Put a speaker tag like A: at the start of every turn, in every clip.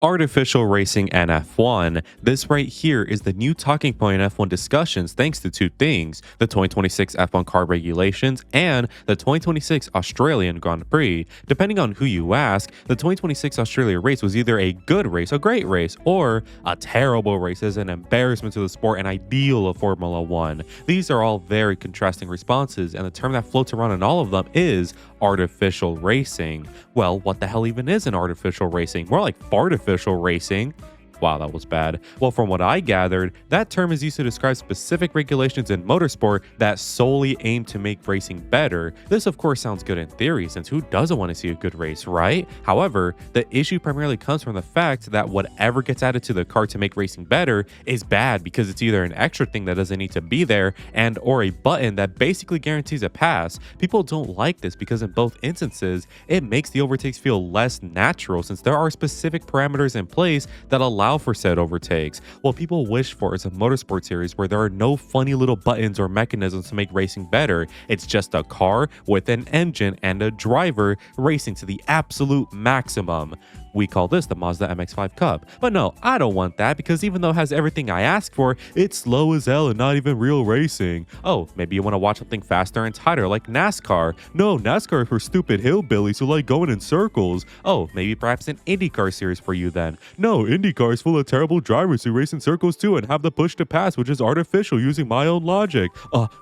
A: Artificial racing and F1. This right here is the new talking point in F1 discussions thanks to two things: the 2026 F1 car regulations and the 2026 Australian Grand Prix. Depending on who you ask, the 2026 Australia race was either a good race, a great race, or a terrible race as an embarrassment to the sport and ideal of Formula One. These are all very contrasting responses, and the term that floats around in all of them is artificial racing. Well, what the hell even is an artificial racing? More like fartificial racing. Wow, that was bad. Well, from what I gathered, that term is used to describe specific regulations in motorsport that solely aim to make racing better. This, of course, sounds good in theory, since who doesn't want to see a good race, right? However, the issue primarily comes from the fact that whatever gets added to the car to make racing better is bad, because it's either an extra thing that doesn't need to be there and or a button that basically guarantees a pass. People don't like this because in both instances, it makes the overtakes feel less natural, since there are specific parameters in place that allow for said overtakes. What people wish for is a motorsport series where there are no funny little buttons or mechanisms to make racing better. It's just a car with an engine and a driver racing to the absolute maximum. We call this the Mazda MX-5 Cup. But no, I don't want that, because even though it has everything I ask for, it's slow as hell and not even real racing. Oh, maybe you want to watch something faster and tighter like NASCAR. No, NASCAR is for stupid hillbillies who like going in circles. Oh, maybe perhaps an IndyCar series for you then. No, IndyCar is full of terrible drivers who race in circles too and have the push to pass, which is artificial using my own logic.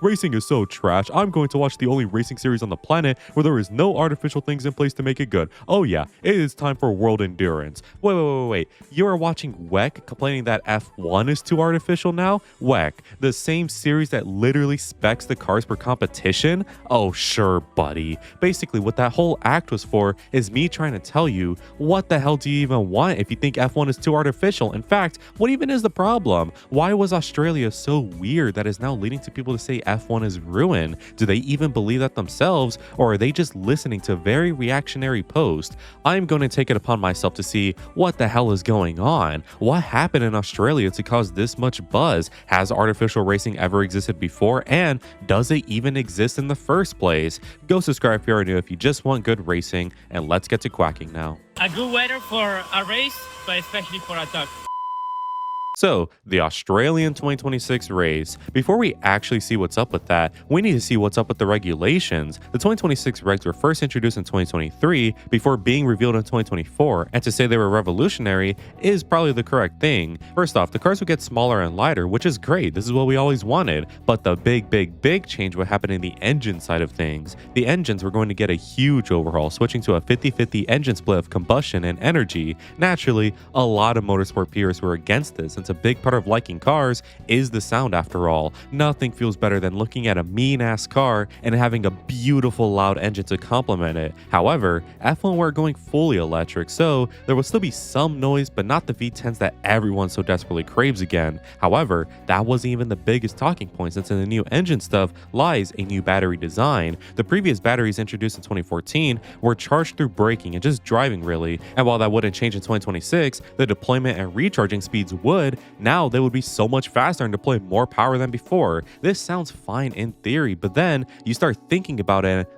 A: Racing is so trash. I'm going to watch the only racing series on the planet where there is no artificial things in place to make it good. Oh yeah, it is time for World Endurance. Wait. You are watching WEC complaining that F1 is too artificial now? WEC, the same series that literally specs the cars for competition? Oh, sure, buddy. Basically, what that whole act was for is me trying to tell you, what the hell do you even want if you think F1 is too artificial? In fact, what even is the problem? Why was Australia so weird that is now leading to people to say F1 is ruined? Do they even believe that themselves, or are they just listening to a very reactionary post? I'm going to take it upon myself to see what the hell is going on. What happened in Australia to cause this much buzz? Has artificial racing ever existed before, and does it even exist in the first place? Go subscribe if you are new if you just want good racing, and let's get to quacking now.
B: A good weather for a race, but especially for a dog.
A: So, the Australian 2026 race. Before we actually see what's up with that, we need to see what's up with the regulations. The 2026 regs were first introduced in 2023 before being revealed in 2024, and to say they were revolutionary is probably the correct thing. First off, the cars would get smaller and lighter, which is great. This is what we always wanted. But the big change would happen in the engine side of things. The engines were going to get a huge overhaul, switching to a 50-50 engine split of combustion and energy. Naturally, a lot of motorsport purists were against this, since a big part of liking cars is the sound after all. Nothing feels better than looking at a mean-ass car and having a beautiful loud engine to complement it. However, F1 were going fully electric, so there will still be some noise, but not the V10s that everyone so desperately craves again. However, that wasn't even the biggest talking point, since in the new engine stuff lies a new battery design. The previous batteries introduced in 2014 were charged through braking and just driving really, and while that wouldn't change in 2026, the deployment and recharging speeds would. Now they would be so much faster and deploy more power than before. This sounds fine in theory, but then you start thinking about it,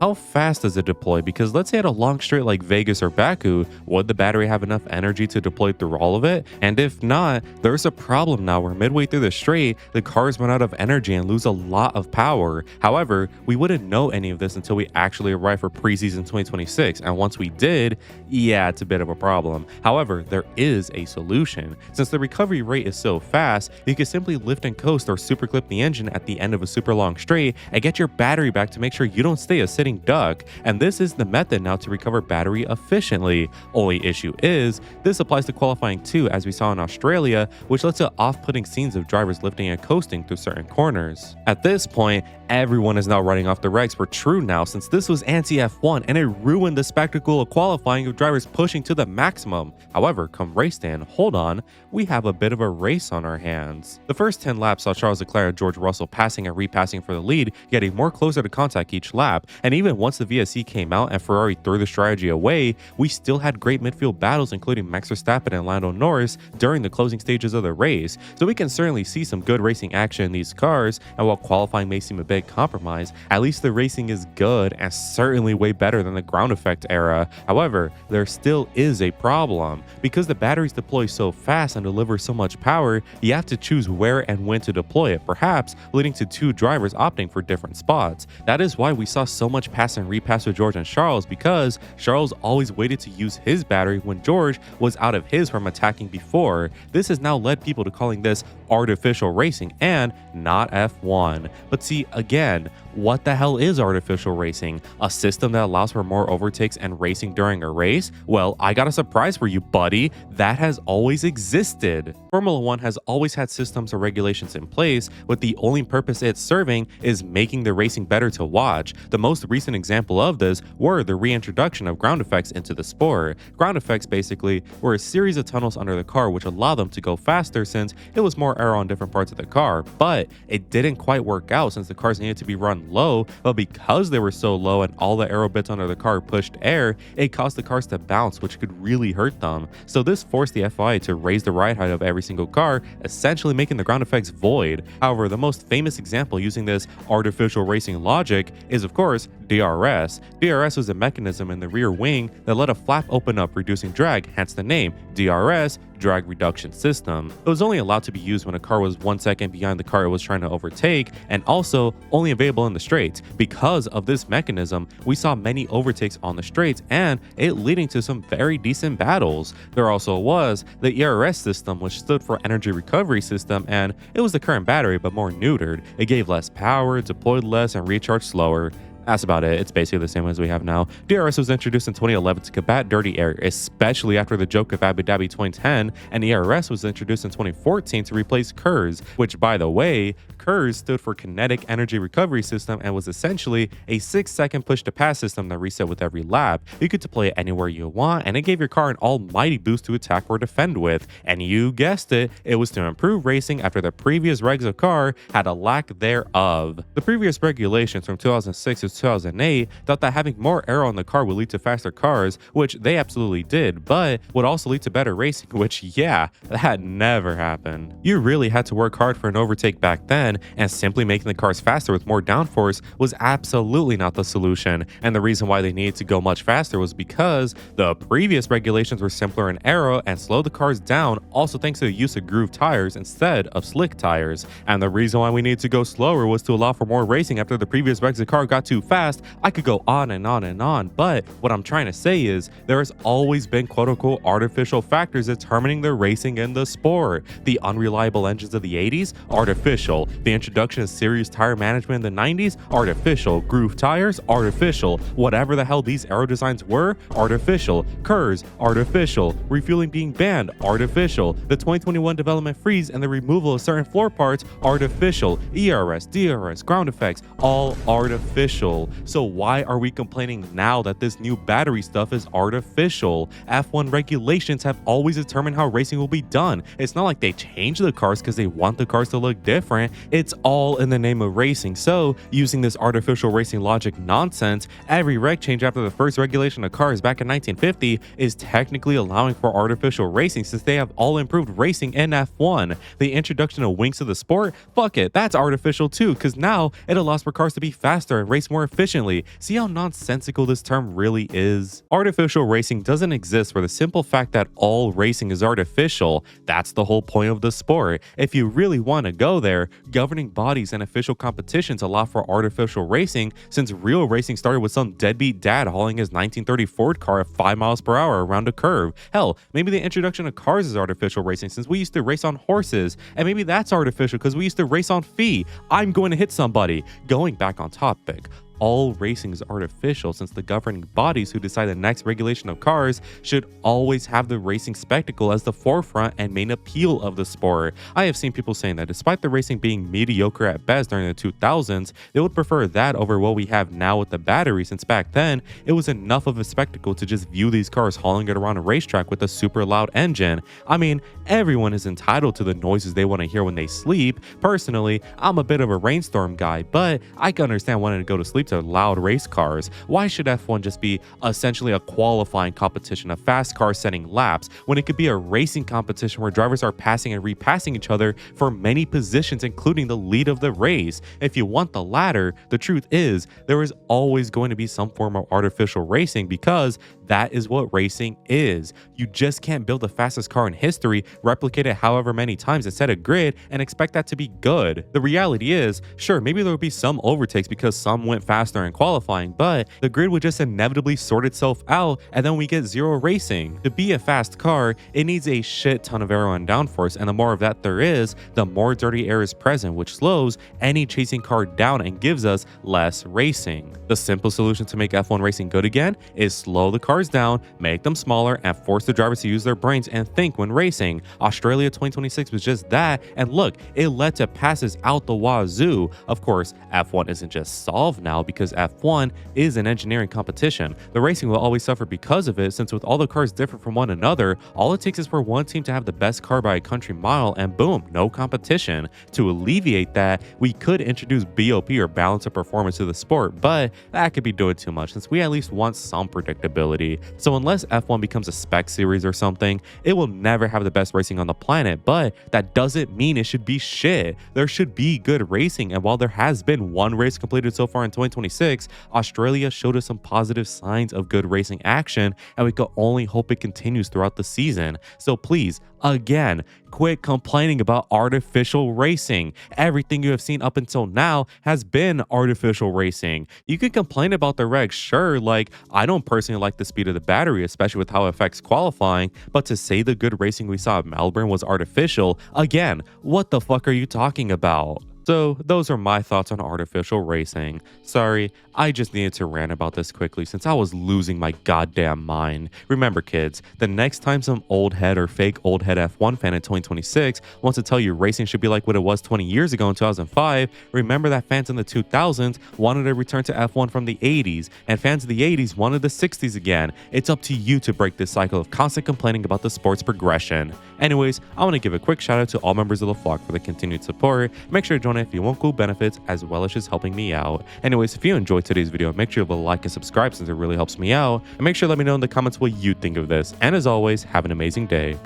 A: how fast does it deploy? Because let's say at a long straight like Vegas or Baku, would the battery have enough energy to deploy through all of it? And if not, there's a problem now where midway through the straight, the cars run out of energy and lose a lot of power. However, we wouldn't know any of this until we actually arrive for preseason 2026, and once we did, yeah, it's a bit of a problem. However, there is a solution. Since the recovery rate is so fast, you can simply lift and coast or super clip the engine at the end of a super long straight and get your battery back to make sure you don't stay a sitting duck. And this is the method now to recover battery efficiently. Only issue is, this applies to qualifying too, as we saw in Australia, which led to off-putting scenes of drivers lifting and coasting through certain corners. At this point, everyone is now writing off the regs for true now, since this was anti-F1 and it ruined the spectacle of qualifying of drivers pushing to the maximum. However, come race day, hold on, we have a bit of a race on our hands. The first 10 laps saw Charles Leclerc and George Russell passing and repassing for the lead, getting more closer to contact each lap, and even once the VSC came out and Ferrari threw the strategy away, we still had great midfield battles including Max Verstappen and Lando Norris during the closing stages of the race, so we can certainly see some good racing action in these cars, and while qualifying may seem a big compromise, at least the racing is good and certainly way better than the ground effect era. However, there still is a problem. Because the batteries deploy so fast and deliver so much power, you have to choose where and when to deploy it, perhaps leading to two drivers opting for different spots. That is why we saw so much pass and repass with George and Charles, because Charles always waited to use his battery when George was out of his from attacking before. This has now led people to calling this artificial racing and not F1. But see, again, what the hell is artificial racing? A system that allows for more overtakes and racing during a race? Well, I got a surprise for you, buddy. That has always existed. Formula One has always had systems or regulations in place, with the only purpose it's serving is making the racing better to watch. The most recent example of this were the reintroduction of ground effects into the sport. Ground effects basically were a series of tunnels under the car which allowed them to go faster since it was more aero on different parts of the car, but it didn't quite work out since the cars needed to be run low, but because they were so low and all the aero bits under the car pushed air, it caused the cars to bounce, which could really hurt them. So this forced the FIA to raise the ride height of every single car, essentially making the ground effects void. However, the most famous example using this artificial racing logic is of course DRS. DRS was a mechanism in the rear wing that let a flap open up, reducing drag, hence the name DRS, drag reduction system. It was only allowed to be used when a car was 1 second behind the car it was trying to overtake, and also only available in the straights. Because of this mechanism, we saw many overtakes on the straights and it leading to some very decent battles. There also was the ERS system, which stood for energy recovery system, and it was the current battery but more neutered. It gave less power, deployed less, and recharged slower. That's about it. It's basically the same as we have now. DRS was introduced in 2011 to combat dirty air, especially after the joke of Abu Dhabi 2010, and ERS was introduced in 2014 to replace KERS, which, by the way, KERS stood for Kinetic Energy Recovery System and was essentially a 6-second push-to-pass system that reset with every lap. You could deploy it anywhere you want, and it gave your car an almighty boost to attack or defend with. And you guessed it, it was to improve racing after the previous regs of car had a lack thereof. The previous regulations from 2006 to 2008 thought that having more aero in the car would lead to faster cars, which they absolutely did, but would also lead to better racing, which yeah, that never happened. You really had to work hard for an overtake back then, and simply making the cars faster with more downforce was absolutely not the solution. And the reason why they needed to go much faster was because the previous regulations were simpler in aero and slowed the cars down, also thanks to the use of groove tires instead of slick tires. And the reason why we needed to go slower was to allow for more racing after the previous regs of car got too fast. I could go on and on and on, but what I'm trying to say is there has always been quote-unquote artificial factors determining the racing in the sport. The unreliable engines of the 80s, artificial. The introduction of serious tire management in the 90s, artificial. Groove tires, artificial. Whatever the hell these aero designs were, artificial. KERS, artificial. Refueling being banned, artificial. The 2021 development freeze and the removal of certain floor parts, artificial. ERS, DRS, ground effects, all artificial. So why are we complaining now that this new battery stuff is artificial? F1 regulations have always determined how racing will be done. It's not like they change the cars because they want the cars to look different. It's all in the name of racing. So using this artificial racing logic nonsense, every reg change after the first regulation of cars back in 1950 is technically allowing for artificial racing since they have all improved racing in F1. The introduction of wings to the sport, fuck it, that's artificial too, because now it allows for cars to be faster and race more efficiently. See how nonsensical this term really is? Artificial racing doesn't exist for the simple fact that all racing is artificial. That's the whole point of the sport. If you really want to go there, governing bodies and official competitions allow for artificial racing since real racing started with some deadbeat dad hauling his 1930 Ford car at 5 miles per hour around a curve. Hell, maybe the introduction of cars is artificial racing since we used to race on horses, and maybe that's artificial because we used to race on feet. I'm going to hit somebody. Going back on topic, all racing is artificial, since the governing bodies who decide the next regulation of cars should always have the racing spectacle as the forefront and main appeal of the sport. I have seen people saying that despite the racing being mediocre at best during the 2000s, they would prefer that over what we have now with the battery, since back then it was enough of a spectacle to just view these cars hauling it around a racetrack with a super loud engine. I mean, everyone is entitled to the noises they want to hear when they sleep. Personally, I'm a bit of a rainstorm guy, but I can understand wanting to go to sleep to loud race cars. Why should F1 just be essentially a qualifying competition of fast cars setting laps when it could be a racing competition where drivers are passing and repassing each other for many positions, including the lead of the race? If you want the latter, the truth is there is always going to be some form of artificial racing, because that is what racing is. You just can't build the fastest car in history, replicate it however many times and set a grid and expect that to be good. The reality is, sure, maybe there would be some overtakes because some went faster in qualifying, but the grid would just inevitably sort itself out and then we get zero racing. To be a fast car, it needs a shit ton of aero and downforce, and the more of that there is, the more dirty air is present, which slows any chasing car down and gives us less racing. The simple solution to make F1 racing good again is slow the cars down, make them smaller, and force the drivers to use their brains and think when racing. Australia 2026 was just that, and look, it led to passes out the wazoo. Of course, F1 isn't just solved now because F1 is an engineering competition. The racing will always suffer because of it, since with all the cars different from one another, all it takes is for one team to have the best car by a country mile and boom, no competition. To alleviate that, we could introduce BOP or balance of performance to the sport, but that could be doing too much since we at least want some predictability. So unless F1 becomes a spec series or something, it will never have the best racing on the planet, but that doesn't mean it should be shit. There should be good racing, and while there has been one race completed so far in 2026, Australia showed us some positive signs of good racing action, and we could only hope it continues throughout the season. So please, again, quit complaining about artificial racing. Everything you have seen up until now has been artificial racing. You can complain about the regs, sure, like I don't personally like the speed of the battery, especially with how it affects qualifying, but to say the good racing we saw at Melbourne was artificial, again, what the fuck are you talking about? So those are my thoughts on artificial racing. Sorry, I just needed to rant about this quickly since I was losing my goddamn mind. Remember kids, the next time some old head or fake old head F1 fan in 2026 wants to tell you racing should be like what it was 20 years ago in 2005, remember that fans in the 2000s wanted a return to F1 from the 80s, and fans of the 80s wanted the 60s again. It's up to you to break this cycle of constant complaining about the sport's progression. Anyways, I want to give a quick shout out to all members of the flock for the continued support. Make sure to join if you want cool benefits as well as just helping me out. Anyways, if you enjoyed today's video, make sure to like and subscribe since it really helps me out, and make sure to let me know in the comments what you think of this. And as always, have an amazing day.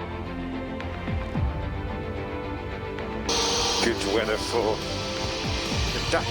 C: Good weather for the duck.